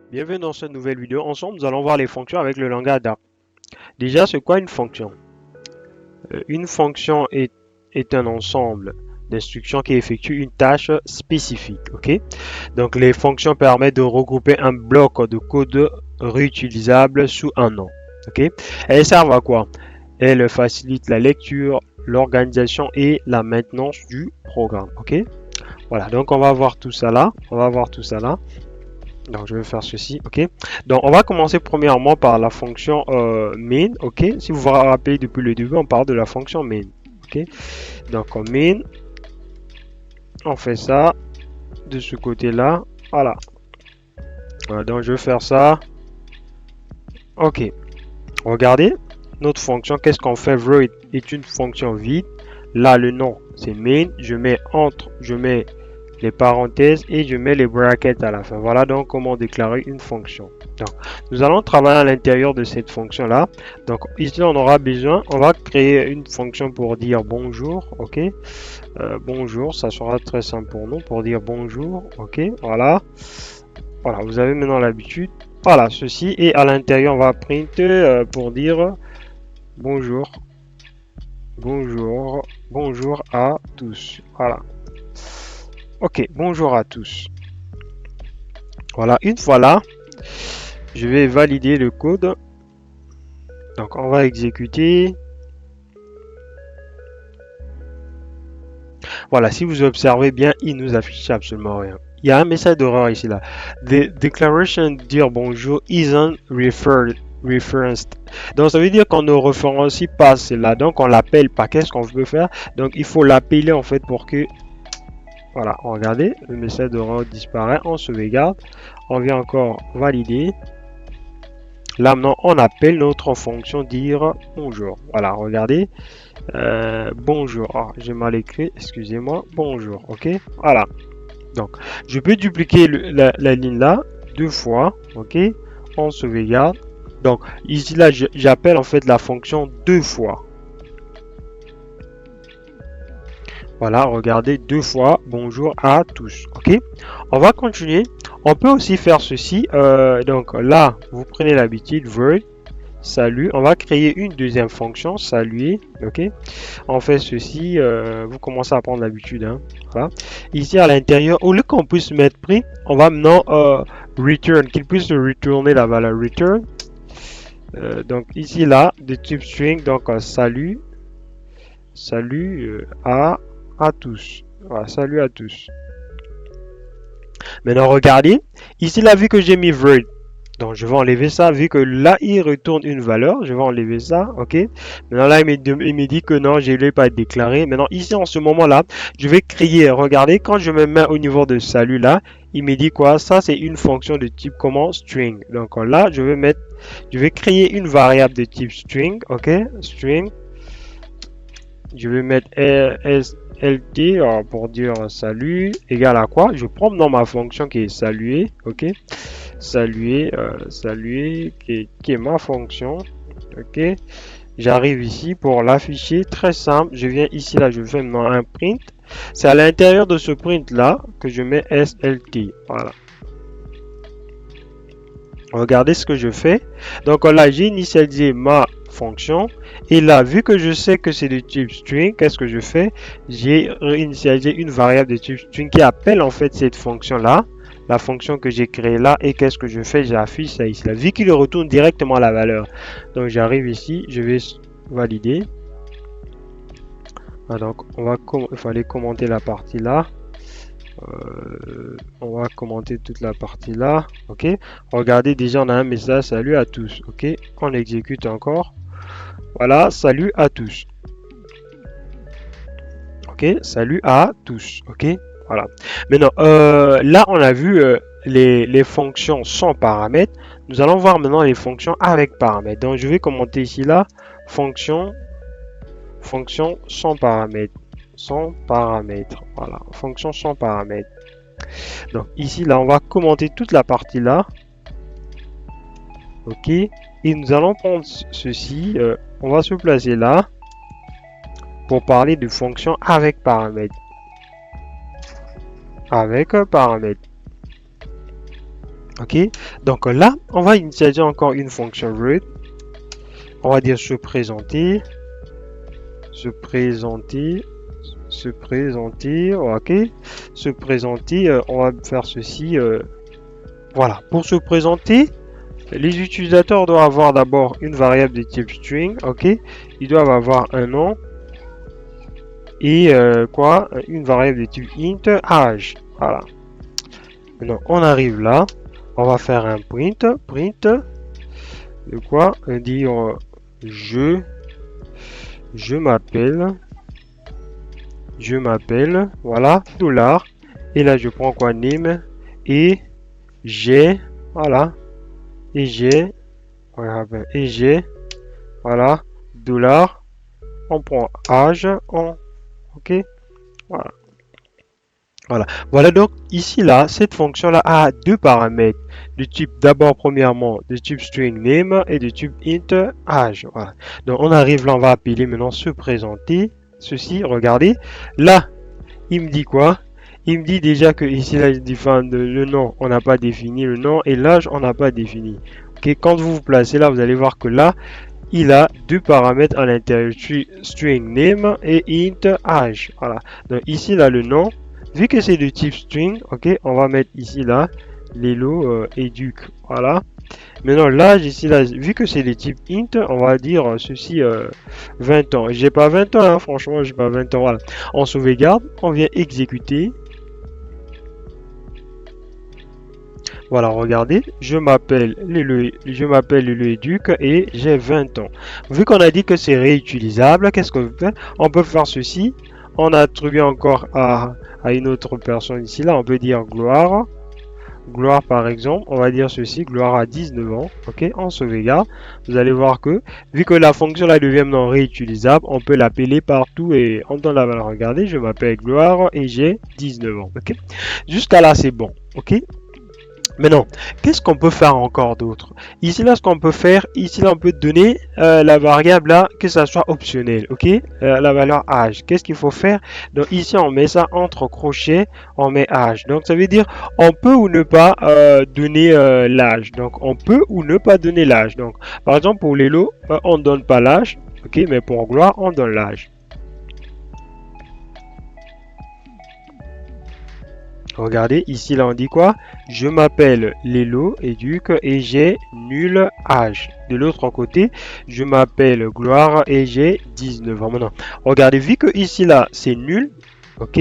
Bienvenue dans cette nouvelle vidéo. Ensemble, nous allons voir les fonctions avec le langage Dart. Déjà, c'est quoi une fonction? Une fonction est un ensemble d'instructions qui effectuent une tâche spécifique. Ok? Donc, les fonctions permettent de regrouper un bloc de code réutilisable sous un nom. Ok? Elles servent à quoi? Elles facilitent la lecture, l'organisation et la maintenance du programme. Ok? Voilà. Donc, on va voir tout ça là. Donc, je vais faire ceci, ok. Donc, on va commencer premièrement par la fonction main, ok. Si vous vous rappelez depuis le début, on parle de la fonction main, ok. Donc, en main, on fait ça de ce côté-là, voilà. Voilà. Donc, je vais faire ça, ok. Regardez, notre fonction, qu'est-ce qu'on fait? Void est une fonction vide. Là, le nom, c'est main. Je mets les parenthèses et je mets les brackets à la fin. Voilà donc comment déclarer une fonction. Donc, nous allons travailler à l'intérieur de cette fonction là. Donc ici on aura besoin, on va créer une fonction pour dire bonjour, ok. Bonjour, ça sera très simple pour nous pour dire bonjour, ok. Voilà, voilà, vous avez maintenant l'habitude. Voilà, ceci et à l'intérieur on va print pour dire bonjour, bonjour à tous. Voilà. Ok, bonjour à tous. Voilà, une fois là, je vais valider le code. Donc, on va exécuter. Voilà, si vous observez bien, il nous affiche absolument rien. Il y a un message d'erreur ici là. The declaration dire bonjour isn't referenced. Donc, ça veut dire qu'on ne référencie pas cela. Donc, on l'appelle pas. Qu'est-ce qu'on peut faire? Donc, il faut l'appeler en fait pour que. Voilà, regardez, le message d'erreur disparaît. On sauvegarde. On vient encore valider. Là maintenant, on appelle notre fonction dire bonjour. Voilà, regardez. Bonjour. Ah, j'ai mal écrit, excusez-moi. Bonjour, ok. Voilà. Donc, je peux dupliquer la ligne là deux fois, ok. On sauvegarde. Donc, ici là, j'appelle en fait la fonction deux fois. Voilà, regardez deux fois. Bonjour à tous, ok. On va continuer. On peut aussi faire ceci. Donc là, vous prenez l'habitude, void, salut. On va créer une deuxième fonction, saluer, ok. On fait ceci, vous commencez à prendre l'habitude, hein. Voilà. Ici à l'intérieur, au lieu qu'on puisse mettre print, on va maintenant return, qu'il puisse retourner la valeur return. Donc ici là, de type string, donc salut, à tous. Voilà, salut à tous. Maintenant regardez, ici là, vu que j'ai mis void, donc je vais enlever ça, vu que là il retourne une valeur, je vais enlever ça, ok. Maintenant là il me dit que non, je ne l'ai pas déclaré. Maintenant ici en ce moment là, je vais créer, regardez, quand je me mets au niveau de salut là, il me dit quoi? Ça c'est une fonction de type comment? String. Donc là je vais créer une variable de type string, ok, string. Je vais mettre SLT pour dire salut égal à quoi? Je prends dans ma fonction qui est saluer, ok. Saluer, qui est ma fonction, ok. J'arrive ici pour l'afficher, très simple. Je viens ici là, je fais maintenant un print. C'est à l'intérieur de ce print là que je mets SLT. Voilà. Regardez ce que je fais. Donc là, j'ai initialisé ma fonction. Et là, vu que je sais que c'est de type string, qu'est-ce que je fais? J'ai initialisé une variable de type string qui appelle en fait cette fonction-là. La fonction que j'ai créée là. Et qu'est-ce que je fais? J'affiche ça ici. Là, vu qu'il retourne directement la valeur. Donc j'arrive ici, je vais valider. Ah, donc il fallait commenter la partie là. On va commenter toute la partie là, ok. Regardez, déjà on a un message salut à tous, ok. On exécute encore, voilà, salut à tous, ok, salut à tous, ok. Voilà, maintenant là on a vu les fonctions sans paramètres. Nous allons voir maintenant les fonctions avec paramètres. Donc je vais commenter ici là, fonction sans paramètres, voilà, fonction sans paramètres. Donc ici là on va commenter toute la partie là, ok. Et nous allons prendre ceci, on va se placer là pour parler de fonctions avec paramètres, avec paramètres. Ok, donc là, on va initialiser encore une fonction read. On va dire se présenter, ok, se présenter, on va faire ceci, voilà, pour se présenter, les utilisateurs doivent avoir d'abord une variable de type string, ok, ils doivent avoir un nom, et une variable de type int âge, voilà. Maintenant, on arrive là, on va faire un print de quoi dire je m'appelle, voilà, dollar, et là je prends quoi, name, et j'ai, voilà, et j'ai, voilà, dollar, on prend âge, ok, voilà. Voilà donc ici là, cette fonction là a deux paramètres de type d'abord premièrement de type string name et de type int âge. Voilà. Donc on arrive là, on va appeler maintenant se présenter. Ceci, regardez, là il me dit quoi? Il me dit déjà que ici là, il définit le nom, on n'a pas défini le nom et l'âge, on n'a pas défini. Ok, quand vous vous placez là, vous allez voir que là, il a deux paramètres à l'intérieur, string name et int âge. Voilà. Donc ici là, le nom, vu que c'est de type string, ok, on va mettre ici là, Lelo educ. Voilà. Maintenant l'âge ici là, vu que c'est de type int, on va dire ceci 20 ans. J'ai pas 20 ans, hein, franchement, j'ai pas 20 ans. Voilà. On sauvegarde, on vient exécuter. Voilà, regardez, je m'appelle Lelo Educ et j'ai 20 ans. Vu qu'on a dit que c'est réutilisable, qu'est-ce qu'on peut faire? On peut faire ceci. On attribue encore à une autre personne ici, là, on peut dire gloire. Gloire par exemple, on va dire ceci, gloire à 19 ans, ok, on sauvegarde. Vous allez voir que, vu que la fonction là devient maintenant réutilisable, on peut l'appeler partout et on donne la valeur. Regardez, je m'appelle gloire et j'ai 19 ans, ok. Jusqu'à là, c'est bon, ok. Maintenant, qu'est-ce qu'on peut faire encore d'autre? Ici, là, ce qu'on peut faire, ici, là, on peut donner la variable là, que ça soit optionnel, ok? La valeur âge. Qu'est-ce qu'il faut faire? Donc, ici, on met ça entre crochets, on met âge. Donc, ça veut dire, on peut ou ne pas donner l'âge. Donc, on peut ou ne pas donner l'âge. Donc, par exemple, pour les lots, on ne donne pas l'âge, ok? Mais pour gloire, on donne l'âge. Regardez, ici, là, on dit quoi? Je m'appelle Lelo Educ et j'ai nul âge. De l'autre côté, je m'appelle Gloire et j'ai 19 ans. Maintenant, regardez, vu que ici, là, c'est nul, ok?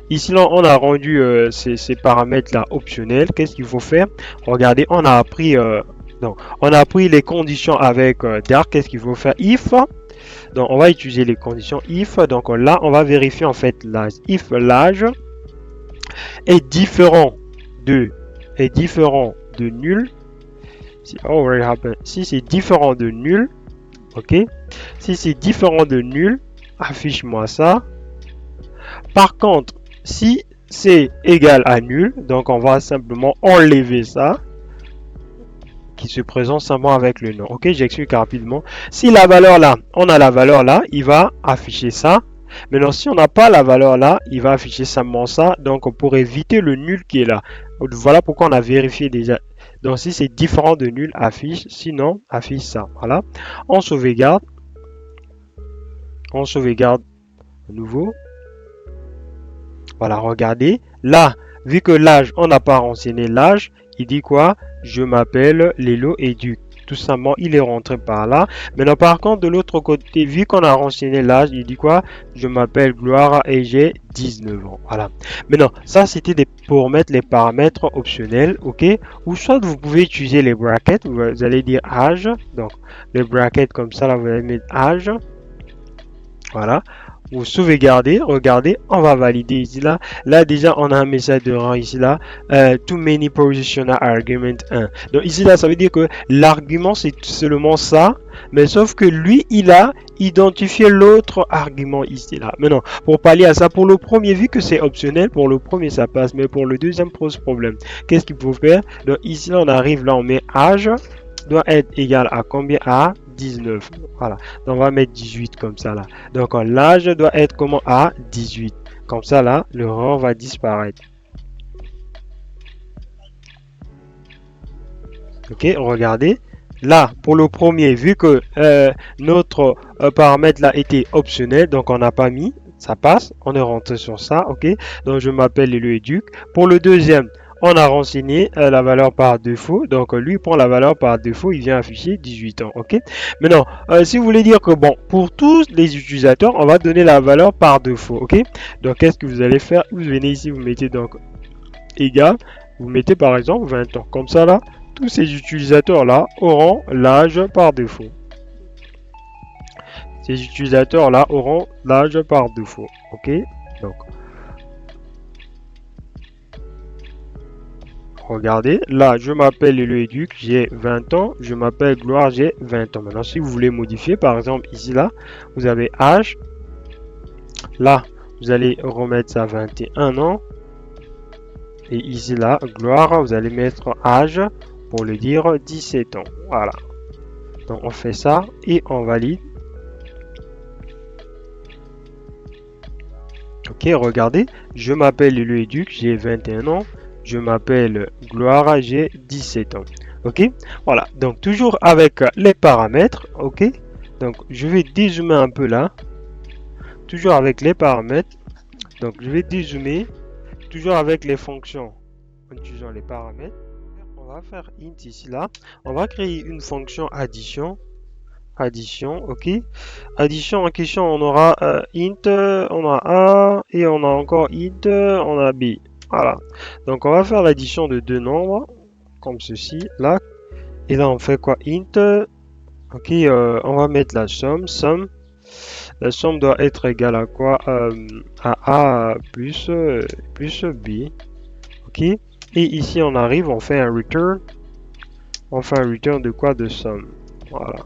Ici, là, on a rendu ces paramètres-là optionnels. Qu'est-ce qu'il faut faire? Regardez, on a appris, on a appris les conditions avec Dark. Qu'est-ce qu'il faut faire? If. Donc, on va utiliser les conditions if. Donc, là, on va vérifier en fait l'âge. If l'âge est différent de nul, si c'est différent de nul, ok, si c'est différent de nul, affiche-moi ça. Par contre, si c'est égal à nul, donc on va simplement enlever ça qui se présente simplement avec le nom. Ok, j'explique rapidement. Si la valeur là, on a la valeur là, il va afficher ça. Maintenant, si on n'a pas la valeur là, il va afficher simplement ça. Donc, pour éviter le nul qui est là. Voilà pourquoi on a vérifié déjà. Donc, si c'est différent de nul, affiche. Sinon, affiche ça. Voilà. On sauvegarde. On sauvegarde à nouveau. Voilà, regardez. Là, vu que l'âge, on n'a pas renseigné l'âge, il dit quoi? Je m'appelle Lelo Educ. Tout simplement, il est rentré par là. Maintenant, par contre, de l'autre côté, vu qu'on a renseigné l'âge, il dit quoi? Je m'appelle Gloire et j'ai 19 ans. Voilà. Maintenant, ça, c'était pour mettre les paramètres optionnels, ok? Ou soit vous pouvez utiliser les brackets. Vous allez dire âge. Donc, les brackets comme ça, là, vous allez mettre âge. Voilà. Vous sauvegardez, regardez, on va valider ici là. Là déjà on a un message de rang ici là. Too many positional argument 1. Donc ici là ça veut dire que l'argument c'est seulement ça. Mais sauf que lui il a identifié l'autre argument ici là. Maintenant pour pallier à ça, pour le premier vu que c'est optionnel, pour le premier ça passe. Mais pour le deuxième pose problème. Qu'est-ce qu'il faut faire? Donc ici là on arrive là on met âge doit être égal à combien? À 19. Voilà. Donc, on va mettre 18 comme ça là. Donc, l'âge doit être comment? À 18. Comme ça là, l'erreur va disparaître. Ok, regardez. Là, pour le premier, vu que notre paramètre là était optionnel, donc on n'a pas mis, ça passe, on est rentré sur ça, ok. Donc je m'appelle le éduc. Pour le deuxième, on a renseigné la valeur par défaut, donc lui prend la valeur par défaut, il vient afficher 18 ans, ok. Maintenant, si vous voulez dire que bon, pour tous les utilisateurs, on va donner la valeur par défaut, ok. Donc qu'est-ce que vous allez faire? Vous venez ici, vous mettez donc égal, vous mettez par exemple 20 ans, comme ça là. Tous ces utilisateurs-là auront l'âge par défaut. Ces utilisateurs-là auront l'âge par défaut. Ok? Donc, regardez. Là, je m'appelle le éduc, j'ai 20 ans. Je m'appelle Gloire, j'ai 20 ans. Maintenant, si vous voulez modifier, par exemple, ici, là, vous avez âge. Là, vous allez remettre ça 21 ans. Et ici, là, Gloire, vous allez mettre âge pour le dire 17 ans. Voilà. Donc on fait ça et on valide. Ok, regardez, je m'appelle le éduc, j'ai 21 ans. Je m'appelle Gloire, j'ai 17 ans. Ok, voilà. Donc toujours avec les paramètres. Ok, donc je vais dézoomer un peu là. Toujours avec les paramètres. Donc je vais dézoomer. Toujours avec les fonctions. En utilisant les paramètres. On va faire int ici là. On va créer une fonction addition. Addition, ok. Addition en question, on aura int, on a A et on a encore int, on a B. Voilà. Donc on va faire l'addition de deux nombres comme ceci là. Et là on fait quoi? Int. Ok, on va mettre la somme. La somme doit être égale à quoi? À A plus B. Ok. Et ici on arrive, on fait un return. On fait un return de quoi? De somme. Voilà.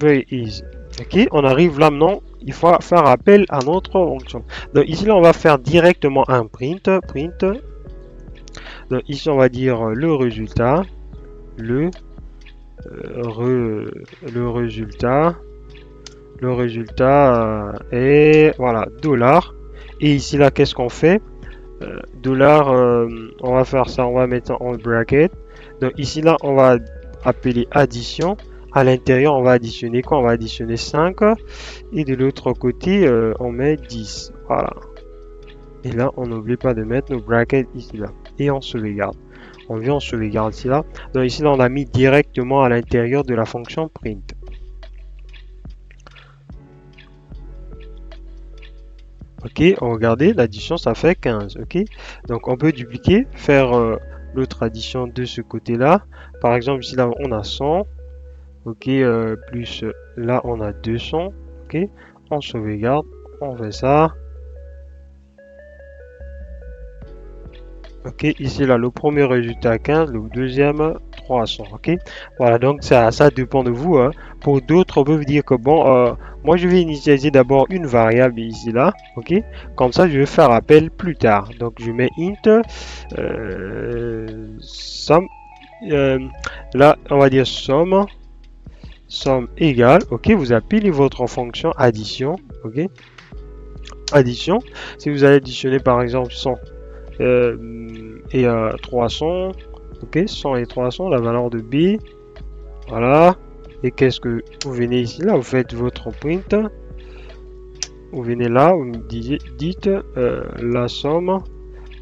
Very easy. Ok, on arrive là maintenant, il faut faire appel à notre fonction. Donc ici là on va faire directement un print. Donc ici on va dire le résultat, le résultat est voilà dollar. Et ici là qu'est-ce qu'on fait? Dollar, on va faire ça, on va mettre en bracket. Donc ici là on va appeler addition. À l'intérieur, on va additionner quoi? On va additionner 5. Et de l'autre côté, on met 10. Voilà. Et là, on n'oublie pas de mettre nos brackets ici là. Et on sauvegarde. On vient, on sauvegarde ici là. Donc ici là, on a mis directement à l'intérieur de la fonction print. Ok, regardez, l'addition, ça fait 15. Ok, donc on peut dupliquer, faire l'autre addition de ce côté-là. Par exemple, ici là, on a 100. Ok, plus là on a 200. Ok, on sauvegarde, on fait ça. Ok, ici là le premier résultat 15, le deuxième 300. Ok, voilà, donc ça dépend de vous, hein. Pour d'autres, on peut vous dire que bon, moi je vais initialiser d'abord une variable ici là. Ok, comme ça je vais faire appel plus tard. Donc je mets int somme. Là on va dire somme égale, ok, vous appelez votre fonction addition, ok, addition, si vous allez additionner par exemple 100 et 300, ok, 100 et 300, la valeur de B, voilà, et qu'est-ce que vous venez ici, là, vous faites votre print, vous venez là, vous dites la somme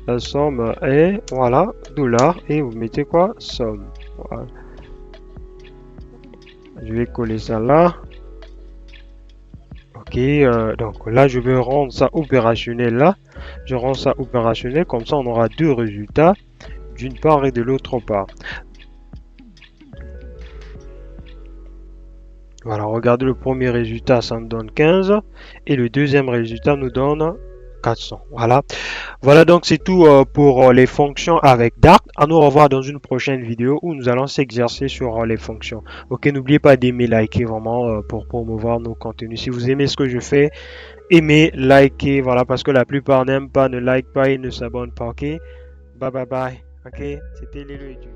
est, voilà, dollar, et vous mettez quoi? Somme, voilà. Je vais coller ça là. Ok, donc là je vais rendre ça opérationnel là. Je rends ça opérationnel, comme ça on aura deux résultats d'une part et de l'autre part. Voilà, regardez le premier résultat, ça nous donne 15 et le deuxième résultat nous donne 400. Voilà. Voilà, donc c'est tout pour les fonctions avec Dart. À nous revoir dans une prochaine vidéo où nous allons s'exercer sur les fonctions. Ok, n'oubliez pas d'aimer, liker vraiment pour promouvoir nos contenus. Si vous aimez ce que je fais, aimez, likez, voilà, parce que la plupart n'aiment pas, ne like pas et ne s'abonnent pas. Ok, bye bye bye. Ok, c'était Lilo et Dieu.